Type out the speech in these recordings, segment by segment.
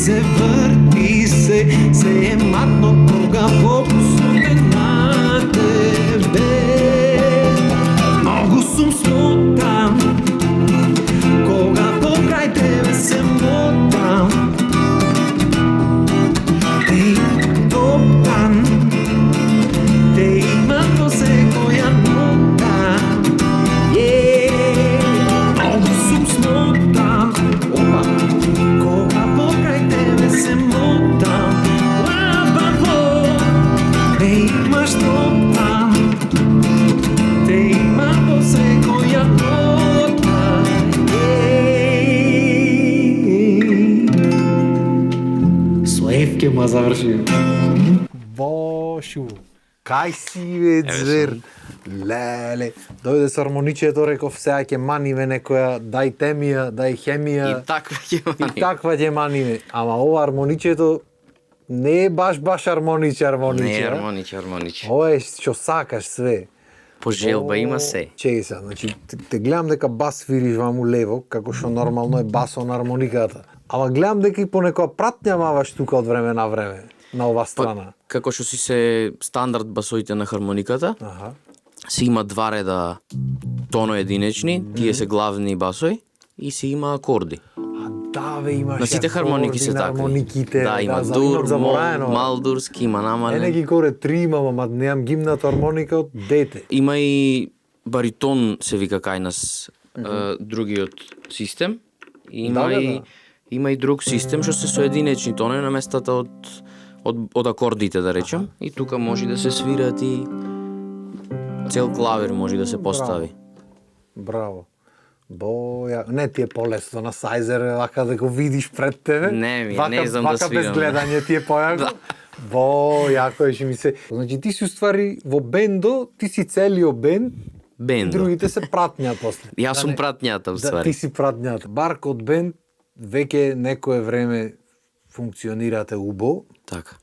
се врти се е матно кога фокусуваме на тебе. Многу сум смутан кога покрај тебе се мотам. Те топтан, те има по секоја нота. Многу сум смутан, кога покрај тебе се мотам. Те имаш топтан, те има по секоја нота. Со Еф ке ма заврши. Бошу, кај си бе звер? Леле, дојде со армоничето, реков сега ќе маниме некоја, дај темија, дај хемија. И таква ќе И мани. таква ќе маниме. Ама ова армоничето не е баш армониче. Не, а? армониче. Ова е што сакаш све. По желба има се. Чеј се, значи те гледам дека бас свириш ваму лево, како што нормално е басо на армониката. Ама гледам дека и по некоја пратња маваш тука од време на време на ова страна. Како што си се стандард басоите на хармониката, Аха. се има два реда тоно единечни, тие се главни басои и се има акорди. Да, бе, имаш На сите хармоники се на такви. Хармониките, Да, има за- дур, имам забораено. малдурски, има Ене намален. ги горе три имам, ама немам гимната армоника од дете. Има и баритон се вика кај нас, другиот систем. Има Да, бе, и да. има и друг систем што се со единечни тонови на местата од акордите, да речем. И тука може да се свират и цел клавир може да се постави. Браво. Боја, не ти е полесно на Сайзер, вака да го видиш пред тебе. Не ми, вака, не знам да вака без свирам. гледање ти е појако. Да. Јако е, ќе ми се. Значи ти си уствари во бендо, ти си целиот бенд, Бендо. другите се пратња после. Јас сум не- пратњата, Да, ти уствари. си пратњата. Баркот бенд веќе некое време функционирате убо. Така.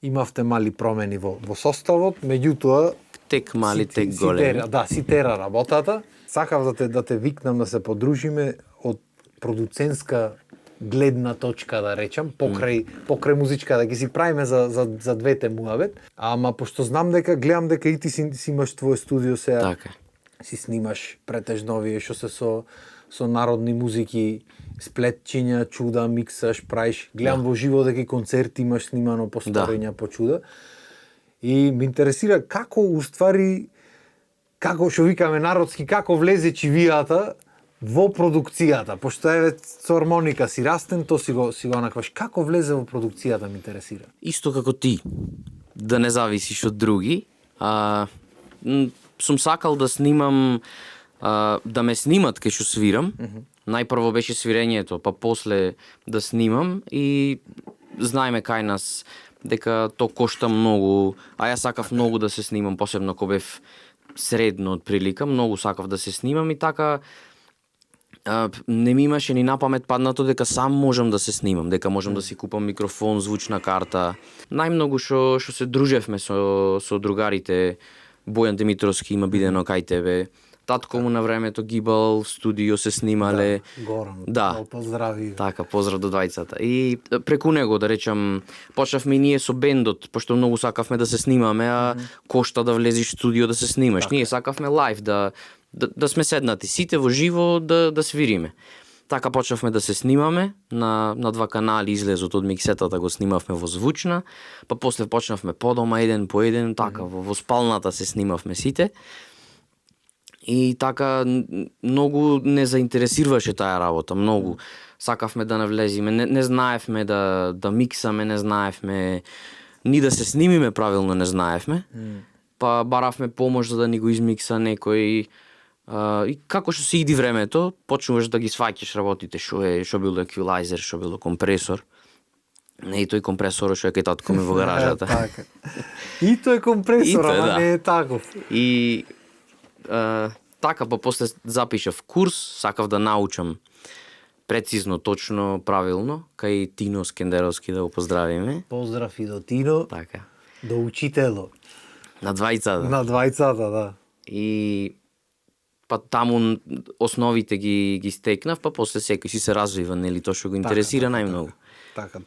Имавте мали промени во составот, меѓутоа Тек мали, тек си големи. тера, да, си тера работата. Сакав да те викнам да се подружиме од продуцентска гледна точка, да речам, покрај музичка, да ги си правиме за двете муабет. Ама пошто знам дека, гледам дека и ти си имаш твое студио сега, Така. си снимаш претежно овие што се со народни музики, сплетчиња, чуда, миксаш, правиш. Гледам во живо дека и концерти имаш снимано по сторења, по чуда. И ме интересира како уствари, како што викаме народски, како влезе чивијата во продукцијата, пошто еве со армоника си растен, то си го накваш. Како влезе во продукцијата, ме интересира. Исто како ти, да не зависиш од други. Сум сакал да снимам, да ме снимат кај што свирам. Најпрво беше свирењето, па после да снимам и знаеме кај нас дека то кошта многу, а јас сакав многу да се снимам, посебно кога бев средно од прилика, многу сакав да се снимам и така не ми имаше ни на памет паднато дека сам можам да се снимам, дека можам да си купам микрофон, звучна карта. Најмногу што се дружевме со другарите, Бојан Димитровски има бидено кај тебе. Татко му на времето гибал, студио се снимале. Горан, Да. поздрави. Така, поздрав до двајцата. И преку него, да речам, почнавме и ние со бендот, пошто многу сакавме да се снимаме, а кошта да влезеш в студио да се снимаш. Ние сакавме лайв, да сме седнати сите во живо да свириме. Така почнавме да се снимаме, на два канали излезот од миксетата го снимавме во звучна, па после почнавме по дома еден по еден, така, во спалната се снимавме сите. И така многу не заинтересируваше таа работа, многу. Сакавме да навлезиме, не знаевме да миксаме, не знаевме ни да се снимиме правилно, не знаевме. Па баравме помош за да ни го измикса некој. И како што се иди времето, почнуваш да ги сваќаш работите, што било еквилайзер, што било компресор. Не и тој компресор што е кај татко ми во гаражата. Така. И тој компресор, И тој, ама да. не е таков. И така, па после запишав курс, сакав да научам прецизно, точно, правилно, кај Тино Скендеровски да го поздравиме. Поздрав и до Тино, Така. до учитело. На двајцата. На двајцата, да. И па таму основите ги стекнав, па после секој си се развива, нели, тоа што го интересира најмногу. Така,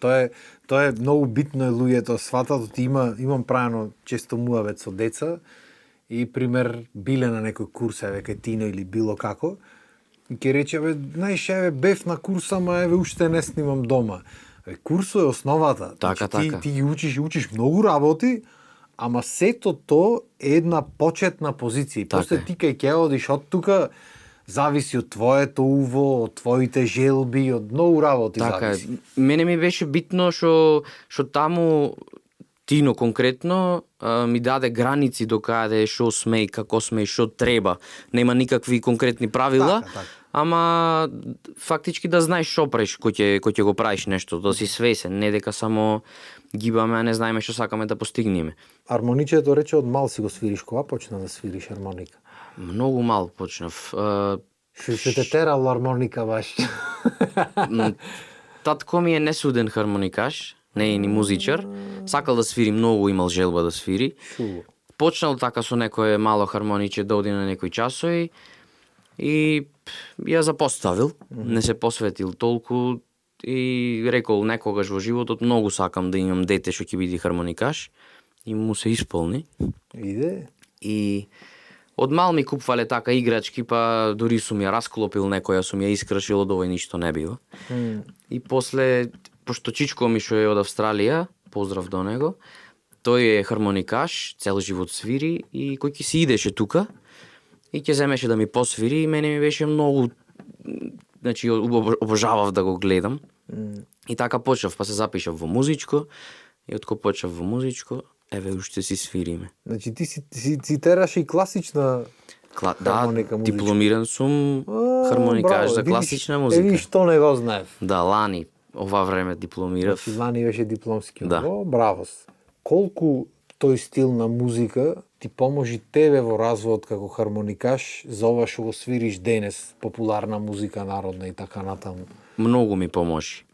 тоа е многу битно е луѓето сватат, имам правено често муавет со деца и пример биле на некој курс, еве кај Тино или било како, и ќе рече, знаеш, бев на курс, ама уште не снимам дома. Курсо е основата. Така, така. Ти ги учиш многу работи, ама сето то е една почетна позиција. Така После ти кај ќе одиш од тука, зависи од твоето уво, од твоите желби, од многу работи Така, зависи. мене ми беше битно што таму Тино конкретно ми даде граници до каде што сме и како сме и што треба. Нема никакви конкретни правила, Така. ама фактички да знаеш што правиш кој ќе го правиш нешто, да си свесен, не дека само гибаме, а не знаеме што сакаме да постигнеме. Армоничето рече од мал си го свириш, кога почна да свириш армоника? Многу мал почнав. Се те терал армоника баш. Татко ми е несуден хармоникаш, не е ни музичар. Сакал да свири многу, имал желба да свири. Шубо. Почнал така со некое мало хармониче да оди на некои часови и ја запоставил. Не се посветил толку и рекол некогаш во животот многу сакам да имам дете што ќе биде хармоникаш и му се исполни. Иде. И од мал ми купвале така играчки, па дури сум ја расклопил некоја, сум ја искршил, од овој ништо не било. И после, пошто чичко ми што е од Австралија, поздрав до него, тој е хармоникаш, цел живот свири и кој ќе си идеше тука и ќе земеше да ми посвири и мене ми беше многу, значи обожавав да го гледам. И така почнав, па се запишав во музичко и откако почнав во музичко, еве уште си свириме. Значи ти си тераш и класична хармоника, музичка. Дипломиран сум хармоникаш за класична музика. Еви што не го знаев. Да, лани, ова време дипломирав. Значи лани беше дипломски. Да. О, браво. Колку тој стил на музика ти поможи тебе во развојот како хармоникаш за ова што го свириш денес, популарна музика, народна и така натаму? Многу ми поможи.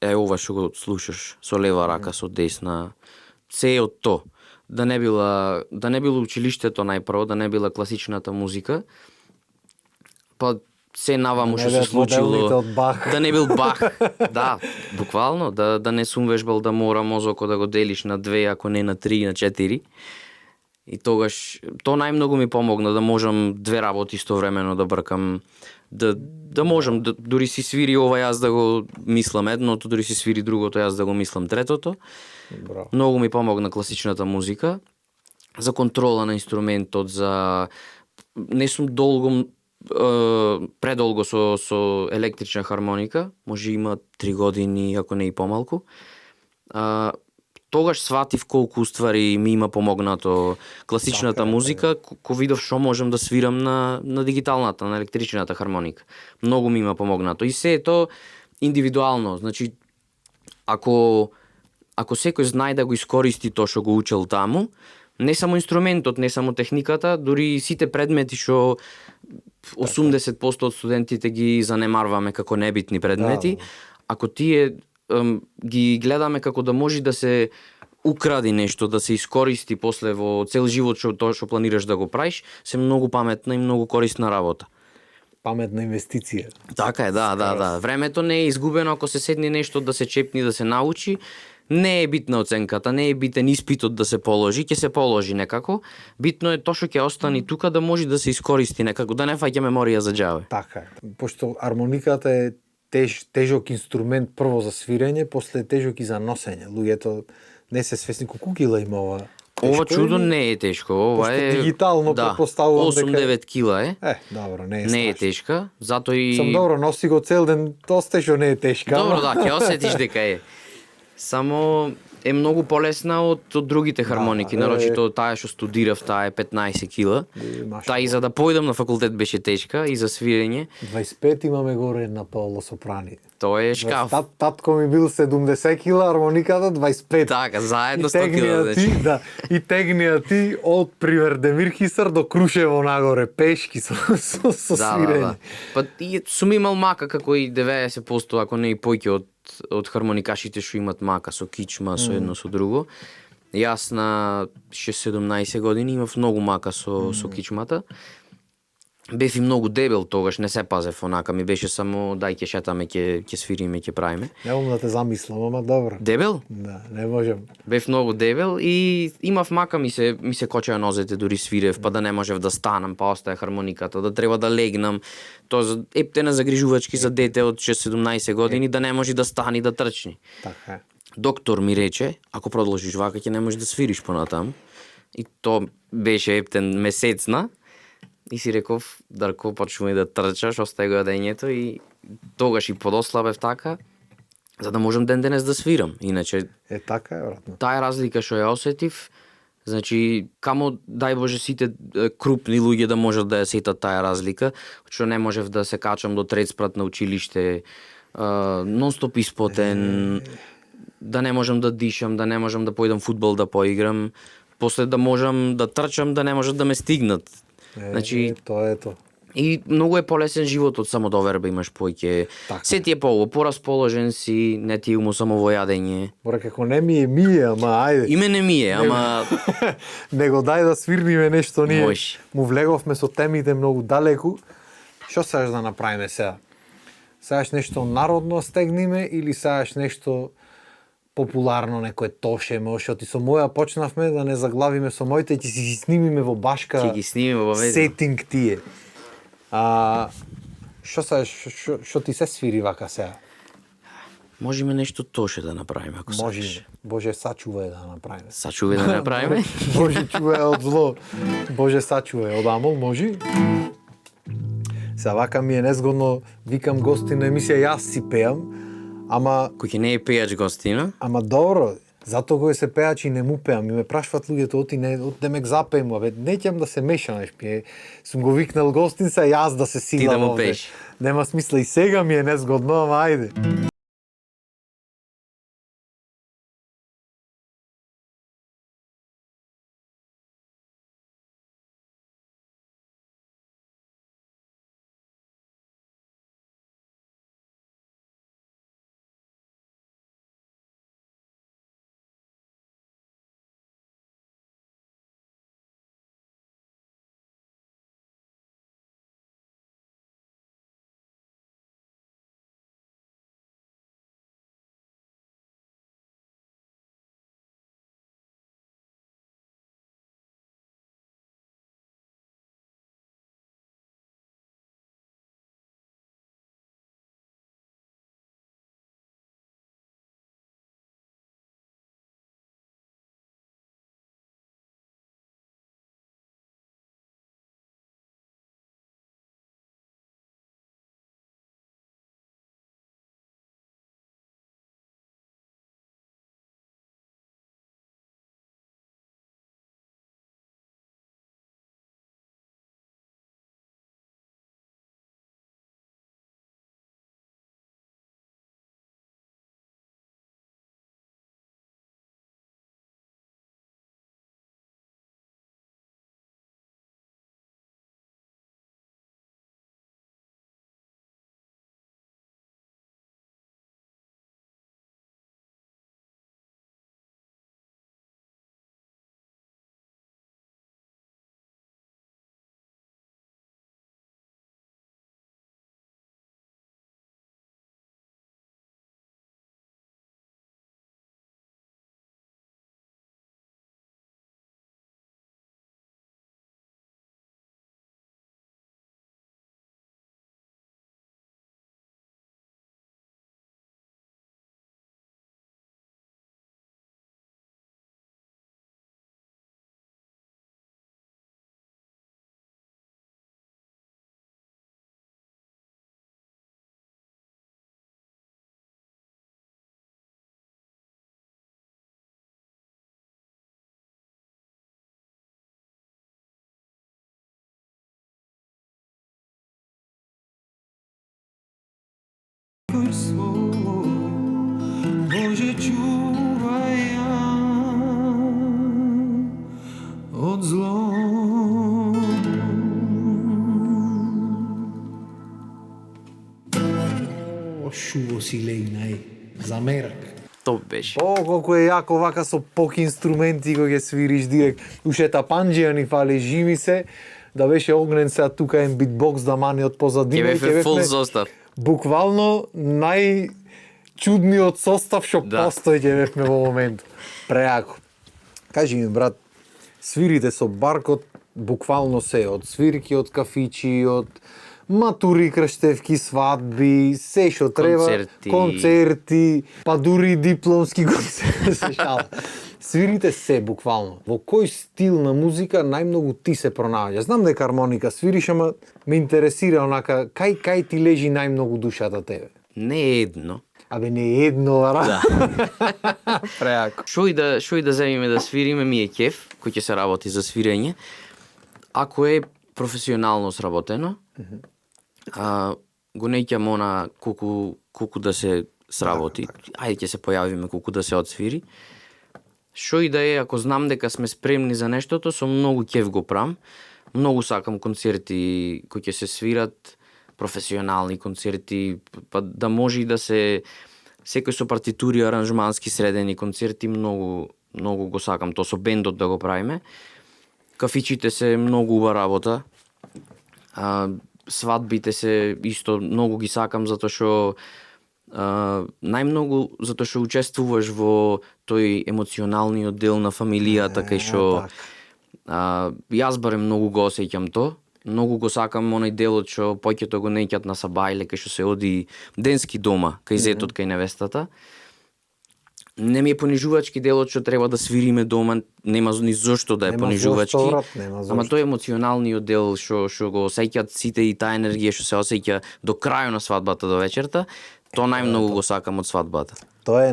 Е ова што го слушаш со лева рака, со десна, се е од то. Да не било училиштето најпрво, да не била класичната музика, па се наваму што се случило, да не бил Бах, да, буквално, да не сум вежбал да мора мозокот да го делиш на 2, ако не на 3, на 4. И тогаш, то најмногу ми помогна да можам 2 работи истовремено да бркам, да можам, дури си свири ова јас да го мислам едното, дури си свири другото јас да го мислам третото. Браво. Многу ми помогна класичната музика, за контрола на инструментот, за... Не сум предолго со електрична хармоника, може има 3 години, ако не и помалку. Тогаш сватив колку уствари ми има помогнато класичната музика, ко видов што можам да свирам на дигиталната, на електричната хармоника. Многу ми има помогнато. И се е то индивидуално, значи, ако секој знае да го искористи тоа што го учел таму, не само инструментот, не само техниката, дури сите предмети што 80% од студентите ги занемарваме како небитни предмети, ако тие ги гледаме како да може да се укради нешто, да се искористи после во цел живот тоа што планираш да го правиш, се многу паметна и многу корисна работа. Паметна инвестиција. Така е, да. Времето не е изгубено ако се седне нешто да се чепни, да се научи. Не е битна оценката, не е битен испитот да се положи, ќе се положи некако. Битно е тоа што ќе остане тука да може да се искористи некако, да не фаќа меморија за џаве. Така е. Пошто армониката е тежок инструмент прво за свирење, после тежок и за носење. Луѓето не се свесни колку кила има ова. Ова чудо не е тешко, ова е дигитално претпоставувам дека 8-9 кила е. Добро, не е Не е страшно. тешка, затоа и Сам добро, носи го цел ден, доста што не е тешка. Добро, да, ќе осетиш дека е. Само е многу полесна од другите хармоники, нарочито таа што студирав, таа е 15 кила. Таа и за да појдам на факултет беше тешка и за свирење. 25 имаме горе на Паоло Сопрани. Тоа е шкаф. Татко ми бил 70 кила, армониката 25. Така, заедно 100 кила. И тегнија ти од пример Демир Хисар до Крушево нагоре, пешки со свирење. Па и сум имал мака како и 90%, ако не и појќе од хармоникашите што имат мака со кичма, со едно со друго. Јас на 17 години имав многу мака со кичмата. Бев и многу дебел тогаш, не се пазев онака, ми беше само дај ќе шетаме, ќе свириме, ќе правиме. Не мога да те замислам, ама добро. Дебел? Да, не можем. Бев многу дебел и имав мака ми се кочеа нозете, дури свирев, па да не можев да станам, па остае хармониката, да треба да легнам. Тоа за ептена загрижувачки за дете од 6-17 години, да не може да стани, да трчни. Така е. Доктор ми рече, ако продолжиш вака ќе не можеш да свириш понатаму. И то беше ептен месецна. И си реков, Дарко, почнувај да трчаш, остај го јадењето и тогаш и подослабев така, за да можам ден денес да свирам. Иначе Така е, вратно. таа разлика што ја осетив, значи камо дај Боже сите крупни луѓе да можат да ја сетат таа разлика, што не можев да се качам до трет спрат на училиште, нонстоп испотен, да не можам да дишам, да не можам да појдам фудбал да поиграм, после да можам да трчам, да не можат да ме стигнат. Значи, тоа е тоа. и многу е полесен животот, само доверба имаш поќе. Така. Се ти е порасположен си, не ти е му само во јадење. Мора како не ми е, ама ајде. Име не ми е, ама Него дај да свирниме нешто ние. Може. Му влеговме со темите многу далеку. Што сакаш да направиме сега? Сакаш нешто народно стегниме или сакаш нешто популарно, некое тошемо, што ти со моја почнавме да не заглавиме со моите, ќе си снимиме во башка. ќе ги снимиме во веза. Сетинг тие. Што сакаш, што ти се свири вака сега? Можеме нешто тоше да направиме, ако Може, сакаш. Боже сачувај да направиме. Сачувај да направиме. Боже чувај од зло. Боже сачувај од Амол, може? Сега вака ми е незгодно, викам гости на емисија, јас си пеам, ама Кој ќе не е пејач гостина, добро, затоа кој се пеач и не му пеам, и ме прашват луѓето, оти не, демек запеем, абе, неќам да се мешам, сум го викнал гостин, се јас да се силам да му овде. пееш. Нема смисла, и сега ми е незгодно, ама ајде. Боже чувај ја од зло. Шуво си легна, замерак. топ беше. Колку е јако вака со пок инструменти кој ќе свириш директ. Уште тапанџија ни фали, жими се, да беше огнен сега тука е битбокс да мани од позадина. Ќе бевме фул состав. Буквално најчудниот состав што постои ќе бевме во моментот. Преако. Кажи ми, брат, свирите со Баркот буквално се, од свирки, од кафичи, од матури, крштевки, свадби, се што треба, концерти, па дури дипломски концерти, се шала. Свирите се буквално. Во кој стил на музика најмногу ти се пронаоѓа? Знам дека хармоника свириш, ама ме интересира онака кај ти лежи најмногу душата тебе. Не е едно. Абе не е едно, да. Преако. Шо и да земиме да свириме ми е кеф, кој ќе се работи за свирење. Ако е професионално сработено, го неќам она колку да се сработи. Ајде ќе се појавиме колку да се одсвири. Шо и да е, ако знам дека сме спремни за нештото, со многу кеф го прам. Многу сакам концерти кои ќе се свират, професионални концерти, па да може и да се секој со партитури, аранжмански средени концерти, многу го сакам тоа со бендот да го правиме. Кафичите се многу убава работа. Свадбите се исто многу ги сакам затоа што најмногу затоа што учествуваш во тој емоционалниот дел на фамилијата кај што јас барем многу го осеќам тоа. Многу го сакам оној делот што поќето го неќат на сабајле кај што се оди денски дома кај зетот кај невестата. Не ми е понижувачки делот што треба да свириме дома, нема ни зошто да е понижувачки. Ама тој емоционалниот дел што го осеќаат сите и таа енергија што се осеќа до крајот на свадбата до вечерта, тоа најмногу го сакам од свадбата. Тоа е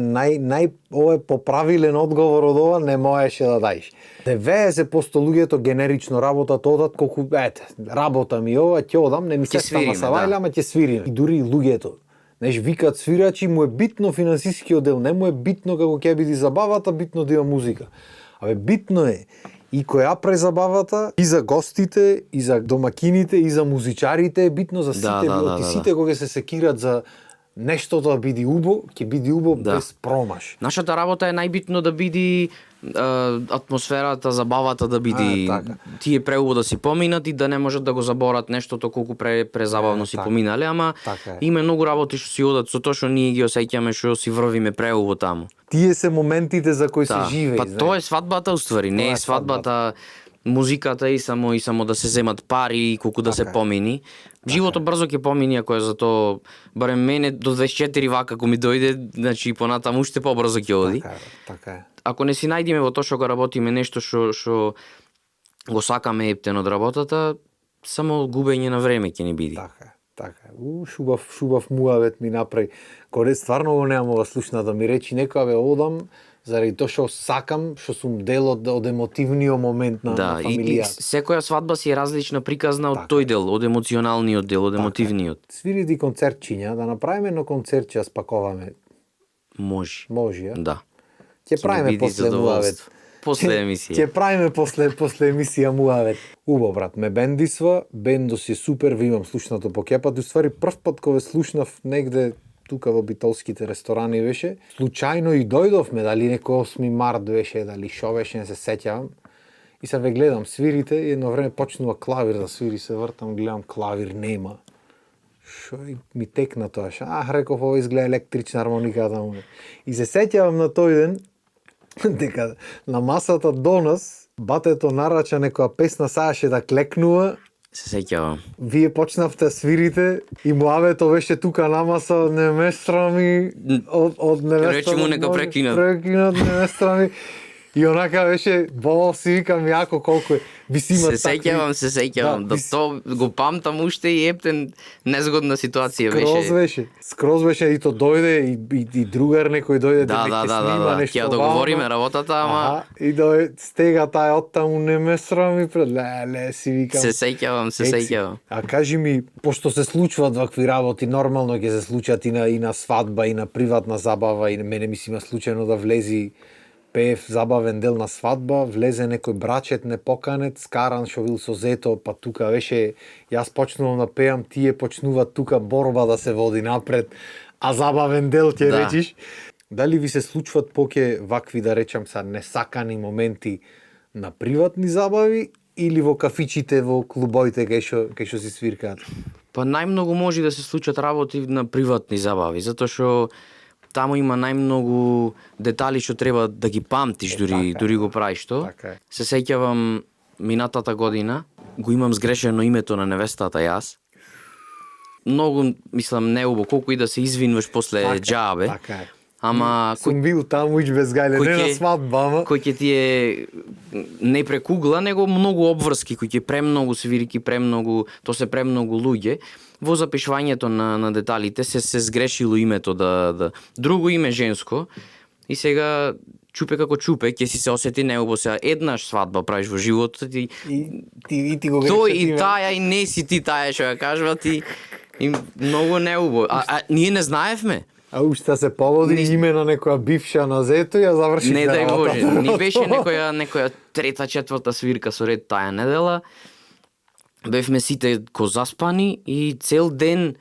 ова е поправилен одговор од ова, не можеше да даиш. 90% луѓето генерично работат одат колку работа ми ова, ќе одам, не ми се стана савајле, ама ќе свирим. И дури луѓето, знаеш, викаат свирачи, му е битно финансискиот дел, не му е битно како ќе биде забавата, битно да има музика. Абе битно е и која презабавата, и за гостите, и за домакините, и за музичарите е битно за сите, сите кога се секират за нештото да биде убо, ќе биде убо без промаш. Нашата работа е најбитно да биде атмосферата, забавата да биде тие преубо да си поминат и да не можат да го заборат нештото колку презабавно си поминале, ама има многу работи што си одат со тоа што ние ги осеќаме што си врвиме преубо таму. Тие се моментите за кои се живее. Па тоа е свадбата уствари, не е свадбата музиката и само да се земат пари и колку да се помини. Живото брзо ќе помини ако е за тоа, барем мене до 24 вака ако ми дојде, значи понатаму уште побрзо ќе оди. Така е. Ако не си најдеме во тоа што го работиме нешто што го сакаме ептен од работата, само губење на време ќе ни биде. Така е. Шубав муавет ми направи. Коре стварно го немам ова слушна да ми речи некоја одам заради тоа што сакам, што сум дел од емотивниот момент на фамилија. И секоја свадба си е различна приказна од тој дел, од емоционалниот дел, од емотивниот. Свири ди концертчиња, да направиме едно концертче, спаковаме. Може, ја? Да. Ќе правиме после муавет. После емисија. Ќе правиме после емисија муавет. Убаво брат, ме бендисва, бендо си супер, ви имам слушнато по кепат. Уствари прв пат кога слушнав негде тука во битолските ресторани беше, случајно и дојдовме, дали некој 8 март беше, дали шо беше, не се сеќавам. И се ве гледам свирите и едно време почнува клавир да свири, се вртам, гледам клавир нема. Шо ми текна тоа, реков ова изгледа електрична хармоника таму. И се сеќавам на тој ден дека на масата до нас батето нарача некоја песна, саеше да клекнува. Се сеќавам. Вие почнавте свирите и муавето беше тука на маса, не ме страми од невеста. Речи му нека прекинат. Прекинат, не ме страми. И онака беше, си викам јако колку е. Се сеќавам. Да, тоа го памтам уште и ептен незгодна ситуација беше. Скроз беше и то дојде и другар некој дојде да ќе снима нешто. Ќе договориме работата, ама и дојде стега тај оттаму не ме срами пред леле си викам. Се сеќавам. А кажи ми, пошто се случуваат вакви работи, нормално ќе се случат и на свадба и на приватна забава и мене ми си има случајно да влези пеев забавен дел на свадба, влезе некој брачет непоканет, скаран што бил со зето, па тука беше, јас почнувам да пеам, тие почнуваат тука борба да се води напред, а забавен дел ќе речиш. Дали ви се случват поќе вакви, да речам са, несакани моменти на приватни забави, или во кафичите, во клубоите кај што си свиркаат? Па најмногу може да се случат работи на приватни забави, затоа што таму има најмногу детали што треба да ги памтиш дури го правиш тоа. Така е. Се сеќавам минатата година, го имам сгрешено името на невестата јас. Многу, мислам, неубаво, колку и да се извинуваш после џабе. Така е. Ама Сум бил таму ич без гајле, не на свадба, ама. кој ќе ти е не прекугла, него многу обврски, кој ќе премногу свирки, то се премногу луѓе. Во запишувањето на деталите се сгрешило името да друго име женско и сега чупе како чупе, ќе си се осети неубаво сега еднаш свадба правиш во животот и ти го тој грешиш. и таја и не си ти таја што ја кажуват и многу неубаво. А ние не знаевме. А уште се погоди име на некоја бивша на зето и ја заврши. Не дај Боже, ни беше некоја трета, четврта свирка со ред таја недела. Бевме сите ко заспани и цел ден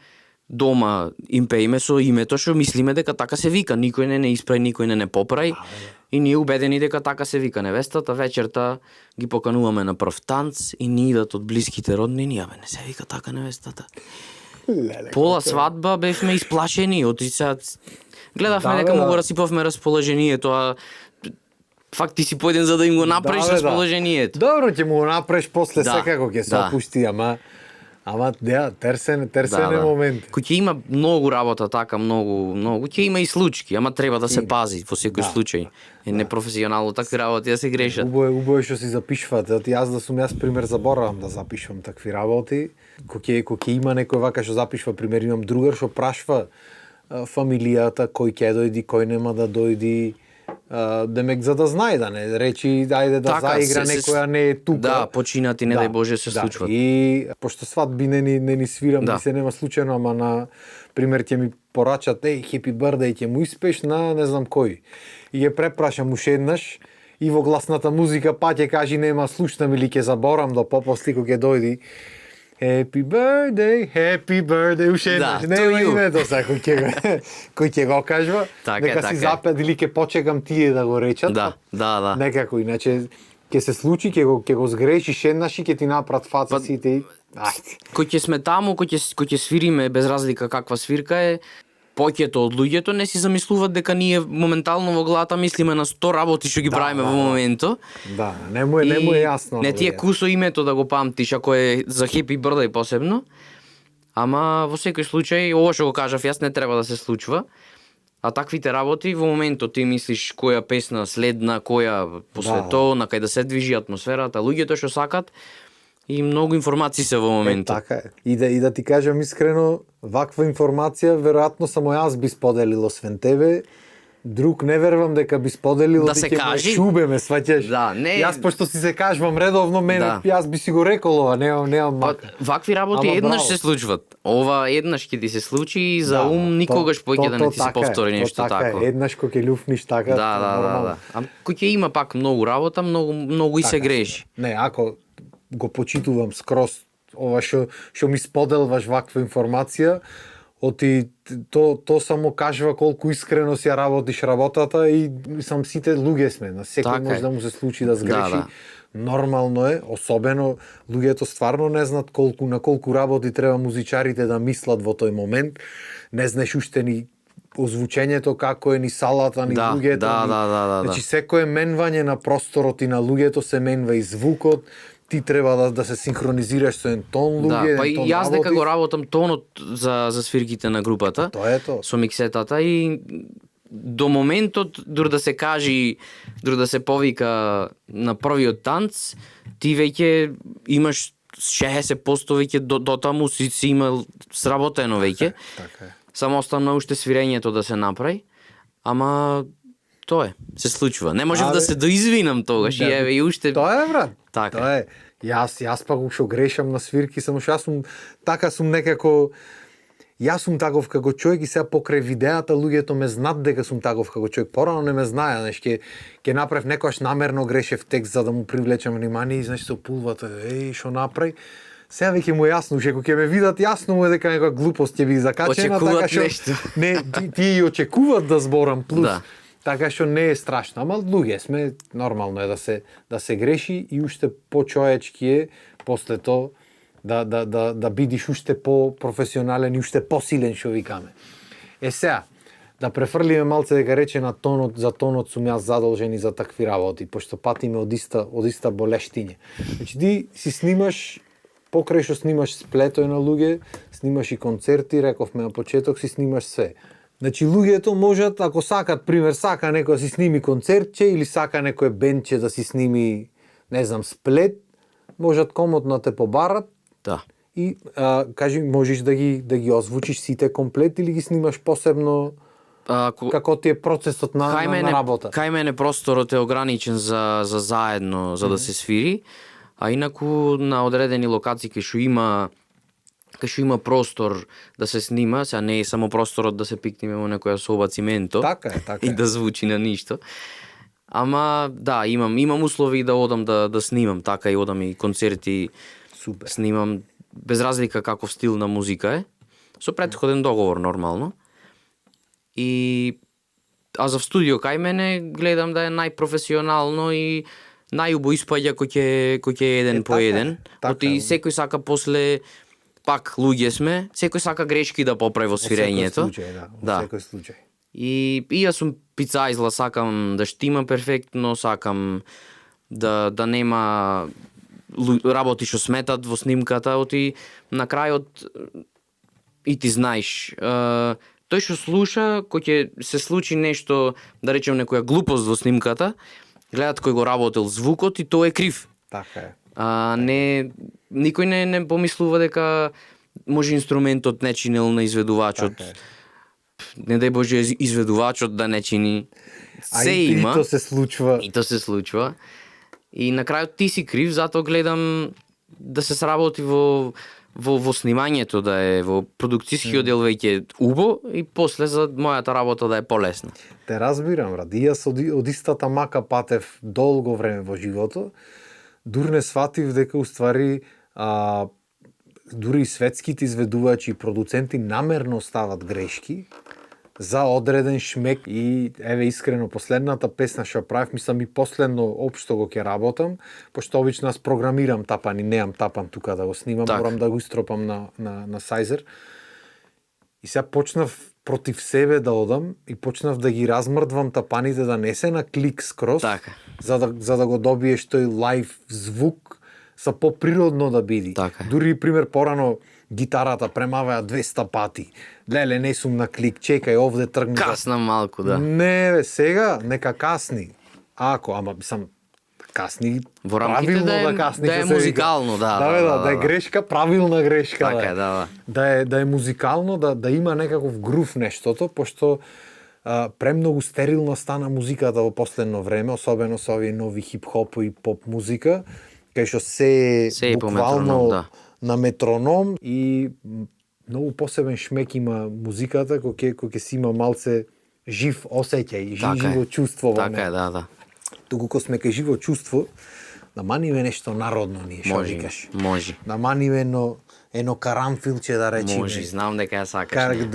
дома им пееме со името што мислиме дека така се вика. Никој не испрај, никој не попрај. И ние убедени дека така се вика невестата. Вечерта ги покануваме на прв танц и ни идат од блиските роднини. Абе, не се вика така невестата. Пола свадба бевме исплашени, гледавме дека му го расипавме расположението, а факт ти си поеден за да им го направиш расположението. Добро, ќе му го направиш после Да, секако ќе се да. опушти, ама терсене момент. Кој ќе има многу работа така, многу, ќе има и случаи, ама треба да се пази во секој случај. Е непрофесионално такви работи да се грешат. Убаво е што си запишувате. Јас пример заборавам да запишувам такви работи. Кој ќе има некој вака што запишува, пример имам другар што прашва фамилијата, кој ќе дојди, кој нема да дојди. Демек за да знае да не речи ајде да Така, заигра некоја не е тука. Да, починати не дај Боже се случват. И пошто свадби не ни свирам, ми се нема случајно, ама на пример ќе ми порачат happy birthday, ќе му испеш на не знам кој. И ќе препрашам уште еднаш и во гласната музика па ќе кажи нема слушнам или ќе заборам до попосли кога ќе дојди. Happy birthday, уште еднаш. Нема името сега кој ќе го кажува. Нека си запет или ќе почекам тие да го речат. Да. Некако, иначе ќе се случи, ќе го сгрешиш еднаш и ќе ти направат фаца сите и ајде. Кој ќе сме таму, кој ќе свириме без разлика каква свирка е, повеќето од луѓето не си замислуваат дека ние моментално во главата мислиме на 100 работи што ги правиме во моментот. Да, не му е јасно. Не ти е кусо името да го памтиш ако е за happy birthday посебно. Ама во секој случај, ова што го кажав јас не треба да се случва. А таквите работи во моментот ти мислиш која песна следна, која после тоа, на кај да се движи атмосферата, луѓето што сакат. И многу информации се во моментот. Така е. И да ти кажам искрено, ваква информација веројатно само јас би споделил освен тебе. Друг не верувам дека би споделил да се кажи. Шубеме, сваќаш. Да, не. Јас пошто си се кажувам редовно, јас би си го рекол ова, немам мака. Вакви работи еднаш се случват. Ова еднаш ќе ти се случи и за ум никогаш повеќе да не ти се повтори нешто тако. Еднаш кога ќе люфниш така. Да. А кој ќе има пак многу работа, многу и се греши. Не, ако го почитувам скроз ова што ми споделваш ваква информација, то само кажува колку искрено си ја работиш работата и сам сите луѓе сме, на секој може да му се случи да сгреши. Нормално е, особено луѓето стварно не знаат на колку работи треба музичарите да мислат во тој момент. Не знаеш уште ни озвучењето како е, ни салата, ни луѓето. Значи секое менвање на просторот и на луѓето се менва и звукот. Ти треба да се синхронизираш со еден тон луѓе, па и јас дека го работам тонот за свирките на групата. Тоа е тоа. Со миксетата и до моментот дури да се кажи, дури да се повика на првиот танц, ти веќе имаш 60% веќе до таму си имал сработено веќе. Така е. Само останува уште свирењето да се направи, ама тоа е, се случува. Не можев да се доизвинам тогаш и еве и уште. Тоа е, брат. Така. Тоа е. Јас пак што грешам на свирки, само што јас сум некако јас сум таков како човек и сега покрај видеата луѓето ме знаат дека сум таков како човек. Порано не ме знаеа, знаеш, ќе направив некојаш намерно грешев текст за да му привлечам внимание и знаеш се опулвате, што направи. Сега веќе му е јасно, уште кога ќе ме видат, јасно му е дека некоја глупост ќе би закачена, очекуваат така што нешто. не тие и очекуваат да зборам плюс. Да. Така што не е страшно, ама луѓе сме, нормално е да се греши и уште почоечки е после тоа да бидиш уште по-професионален и уште посилен, што викаме. Сега, да префрлиме малце дека рече на тонот, за тонот сум јас задолжен и за такви работи, пошто патиме од иста болештиње. Значи ти си снимаш, покрај што снимаш сплетој на луѓе, снимаш и концерти, рековме на почеток, си снимаш све. Значи луѓето можат, ако сакат, пример, сака некој да си сними концертче или сака некој бендче да си сними, не знам, сплет, можат комотно те побарат. Да. И кажи, можеш да ги озвучиш сите комплет или ги снимаш посебно како ти е процесот на работа? Кај мене просторот е ограничен за заедно, за да се свири, а инаку на одредени локации кај што има простор да се снима, сега не е само просторот да се пикнеме во некоја соба цименто. Така е. И да звучи на ништо. Ама да, имам услови да одам да снимам, така и одам и концерти. Супер. Снимам без разлика каков стил на музика е, со претходен договор нормално. А за студио кај мене гледам да е најпрофесионално и најубо испаѓа кој ќе еден по еден. Оти секој сака после, пак луѓе сме, секој сака грешки да поправи во свирењето. Во секој случај. И јас сум пицајзла, сакам да штима перфектно, сакам да нема работи што сметат во снимката, оти на крајот и ти знаеш, тој што слуша, кој ќе се случи нешто, да речем некоја глупост во снимката, гледат кој го работел звукот и тој е крив. Така е. Никој не помислува дека може инструментот не чинел на изведувачот. Така е. Не дај Боже изведувачот да не чини. Се има. И то се случва. И то се случва. И на крајот ти си крив, затоа гледам да се сработи во снимањето, да е во продукцијскиот дел веќе убо и после за мојата работа да е полесна. Те разбирам, брат. И јас од истата мака патев долго време во живото. Дур не сватив дека уствари дури и светските изведувачи и продуценти намерно стават грешки за одреден шмек. И еве искрено последната песна што правев, мислам и последно општо го ќе работам, пошто обично аз програмирам тапан и неам тапан тука да го снимам, морам да го истропам на Сайзер. И сега почнав против себе да одам и почнав да ги размрдвам тапаните да не се на клик скроз, за да го добиеш тој лайв звук, са поприродно да биде. Дури пример порано гитарата премаваја 200 пати. Леле, не сум на клик, чекај, овде тргни. Касна малку, да. Не, бе, сега, нека касни. Ама сам касни во рамките правилно касни. Да е музикално, да е грешка, правилна грешка. Така е, да е музикално, да има некаков грув нештото, пошто премногу стерилна стана музиката во последно време, особено со овие нови хип-хоп и поп музика, кај што се буквално на метроном и многу посебен шмек има музиката кој ќе си има малце жив осеќај, живо чувство во него. Така е, да. Туку кога сме кај живо чувство, да маниме нешто народно ние, што викаш. Може. Да маниме едно карамфилче да речиме. Може, знам дека ја сакаш.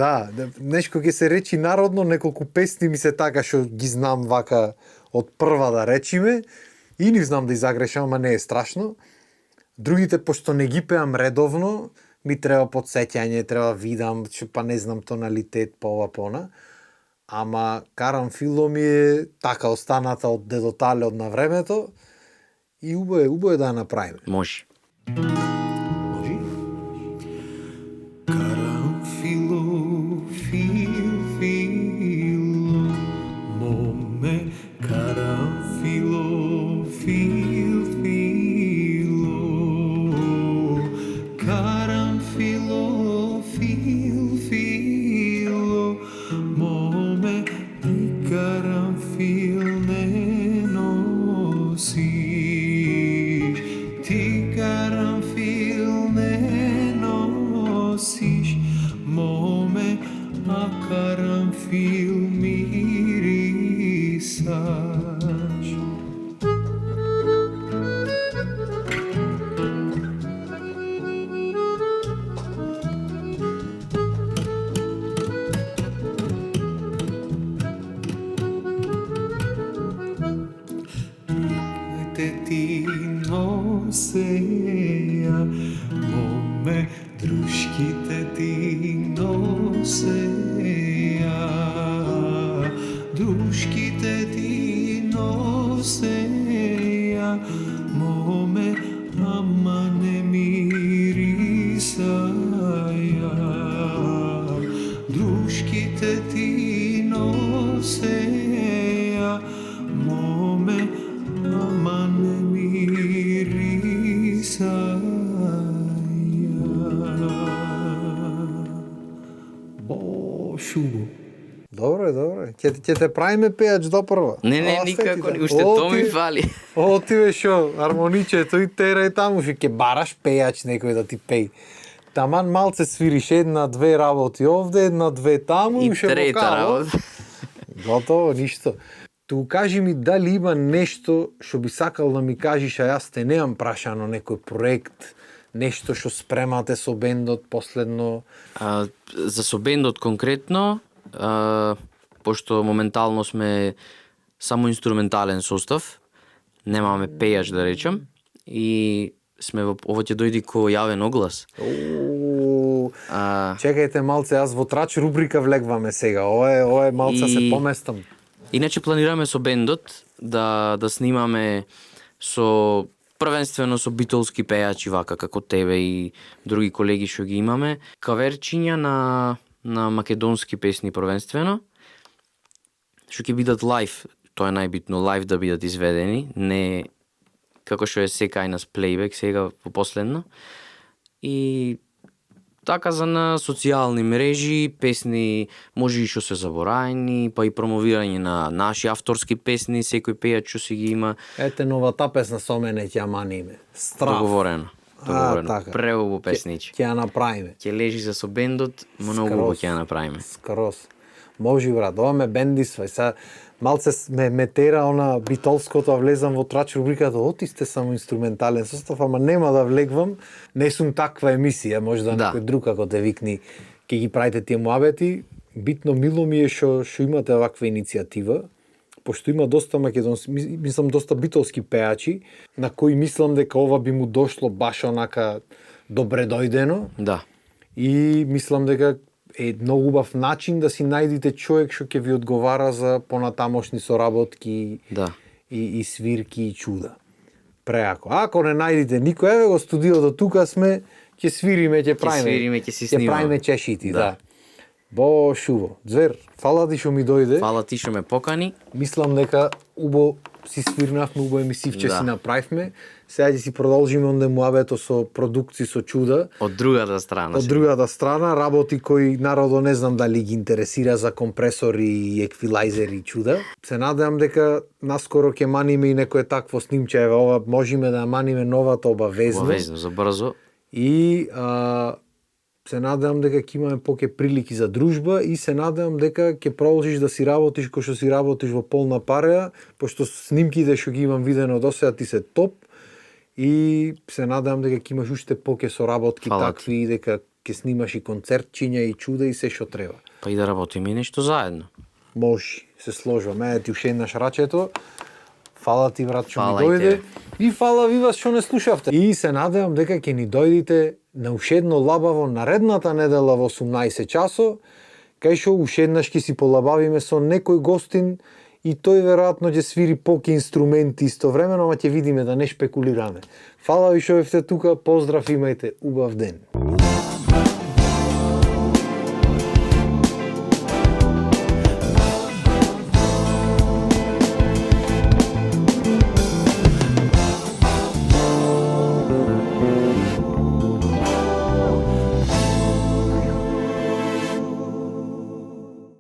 Нешко ќе се речи народно, неколку песни ми се така што ги знам вака од прва да речиме. И не знам да изагрешам, ама не е страшно. Другите, пошто не ги пеам редовно, ми треба подсеќање, треба видам, па не знам тоналитет, пона. Ама карамфило ми е така останата од дедотале од на времето и убаво е да ја направиме. Може. Карамфило, фил, моме, карамфило, фил, карамфило, фил, моме, карамфил не носиш, ти карамфил не носиш, моме, а карамфил мирисаш. те ти носеја, моме друшките ти носеја, друшките ти носеја, моме ама не мирисаја, друшките ти носеја, моме ама не мирисаја. Шубо. Добро, ќе те правиме пејач допрва. Не, никако, уште то ми фали. Отиве шо, армоничето и терај таму, што ќе бараш пејач некој да ти пеј. Таман малце свириш една-две работи овде, една-две таму И ше трета вокалот. работа. Готово, ништо. Ту кажи ми дали има нешто што би сакал да ми кажеш, а јас те немам прашано, некој проект, нешто што спремате со бендот последно. За со бендот конкретно, пошто моментално сме само инструментален состав, немаме пејач да речам, и сме ово ќе дојди ко јавен оглас. Чекајте малце, јас во трач рубрика влегваме сега. Ова е малце И- се поместам. Иначе планираме со бендот да снимаме со првенствено со битолски пејачи вака како тебе и други колеги што ги имаме, каверчиња на македонски песни првенствено, што ќе бидат лайв, тоа е најбитно, лайв да бидат изведени, не како што е секај нас плейбек сега во последно. И така за на социјални мрежи, песни може и што се забораени, па и промовирање на наши авторски песни, секој пејач што си ги има. Ете новата песна со мене ќе ја маниме. Страв. Договорено. така. Преубаво песниче. Ќе ја направиме. Ќе лежи за со бендот, многу убаво ќе ја направиме. Скроз. Може брат, ова ме бендисва. Са малце ме тера она битолското, влезам во трач рубриката, оти сте само инструментален состав, ама нема да влегвам, не сум таква емисија, може да некој друг ако те викни, ќе ги правите тие муабети. Битно мило ми е што имате ваква иницијатива, пошто има доста македонски, мислам доста битолски пејачи, на кои мислам дека ова би му дошло баш онака добре дојдено. Да. И мислам дека е многу убав начин да си најдите човек што ќе ви одговара за понатамошни соработки Да. и свирки и чуда. Преако. Ако не најдите никој, еве го студиото тука сме, ќе свириме, ќе правиме. свириме, ќе си Ќе снимаме. правиме чешити, Да. да. Бо шуво. Звер, фала ти што ми дојде. Фала ти што ме покани. Мислам дека убо си свирнавме, убо емисивче Да. си направивме. Сега ќе си продолжиме онде муабето со продукци со чуда. Од другата страна. Од другата страна, работи кои народо не знам дали ги интересира за компресори и еквилайзери и чуда. Се надевам дека наскоро ќе маниме и некое такво снимче, еве ова можеме да маниме новата обавезно. Обавезно, за брзо. И се надевам дека ќе имаме поќе прилики за дружба и се надевам дека ќе продолжиш да си работиш кој што си работиш во полна пареа, пошто снимките што ги имам видено досега ти се топ. И се надевам дека ќе имаш уште поќе соработки Фала такви и дека ќе снимаш и концертчиња и чуда и се што треба. Па и да работиме нешто заедно. Може, се сложуваме. Еве ти уште еднаш рачето. Фала ти брат што ми Фала и дојде. тебе. И фала ви вас што не слушавте. И се надевам дека ќе ни дојдите на уште едно лабаво наредната недела во 18 часо, кај што уште еднаш ќе си полабавиме со некој гостин и тој веројатно ќе свири поки инструменти истовремено, ама ќе видиме да не шпекулираме. Фала ви што бевте тука, поздрав, имајте убав ден.